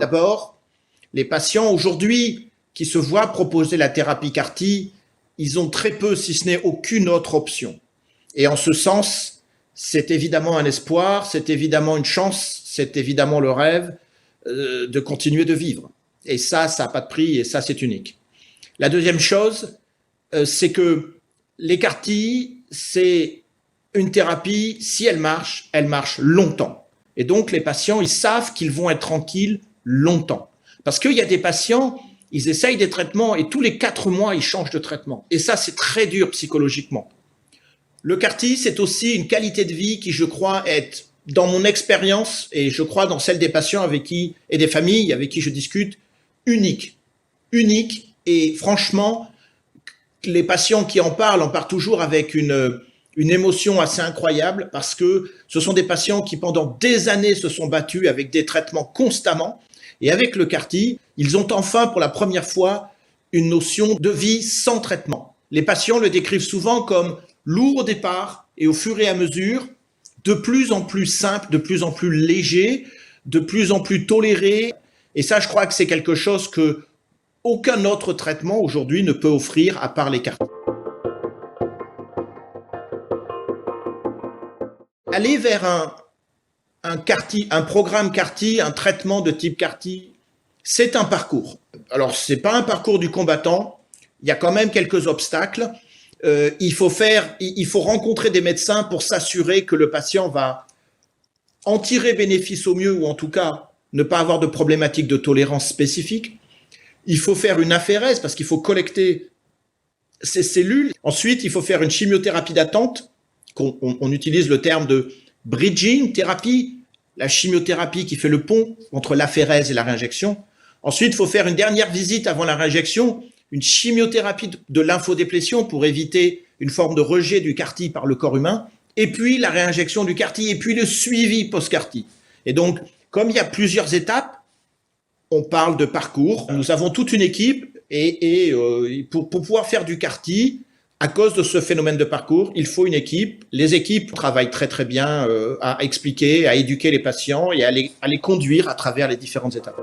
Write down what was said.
D'abord, les patients aujourd'hui qui se voient proposer la thérapie CAR-T, ils ont très peu, si ce n'est aucune autre option. Et en ce sens, c'est évidemment un espoir, c'est évidemment une chance, c'est évidemment le rêve de continuer de vivre. Et ça n'a pas de prix et ça, c'est unique. La deuxième chose, c'est que les CAR-T, c'est une thérapie, si elle marche longtemps. Et donc, les patients, ils savent qu'ils vont être tranquilles longtemps. Parce qu'il y a des patients, ils essayent des traitements et tous les 4 mois, ils changent de traitement. Et ça, c'est très dur psychologiquement. Le CAR-T, c'est aussi une qualité de vie qui, je crois, est, dans mon expérience, et je crois dans celle des patients avec qui, et des familles avec qui je discute, unique. Unique. Et franchement, les patients qui en parlent toujours avec une émotion assez incroyable parce que ce sont des patients qui, pendant des années, se sont battus avec des traitements constamment. Et avec le CAR-T, ils ont enfin, pour la première fois, une notion de vie sans traitement. Les patients le décrivent souvent comme lourd au départ et au fur et à mesure, de plus en plus simple, de plus en plus léger, de plus en plus toléré. Et ça, je crois que c'est quelque chose que aucun autre traitement aujourd'hui ne peut offrir à part les CAR-T. Aller vers un programme CAR-T, un traitement de type CAR-T, c'est un parcours. Alors, ce n'est pas un parcours du combattant, il y a quand même quelques obstacles. Il faut rencontrer des médecins pour s'assurer que le patient va en tirer bénéfice au mieux ou en tout cas ne pas avoir de problématiques de tolérance spécifiques. Il faut faire une aphérèse parce qu'il faut collecter ces cellules. Ensuite, il faut faire une chimiothérapie d'attente. On utilise le terme de bridging thérapie, la chimiothérapie qui fait le pont entre l'aphérèse et la réinjection. Ensuite, il faut faire une dernière visite avant la réinjection, une chimiothérapie de lymphodéplétion pour éviter une forme de rejet du CAR-T par le corps humain, et puis la réinjection du CAR-T, et puis le suivi post-CAR-T. Et donc, comme il y a plusieurs étapes, on parle de parcours. Nous avons toute une équipe et pour pouvoir faire du CAR-T, à cause de ce phénomène de parcours, il faut une équipe. Les équipes travaillent très très bien à expliquer, à éduquer les patients et à les conduire à travers les différentes étapes.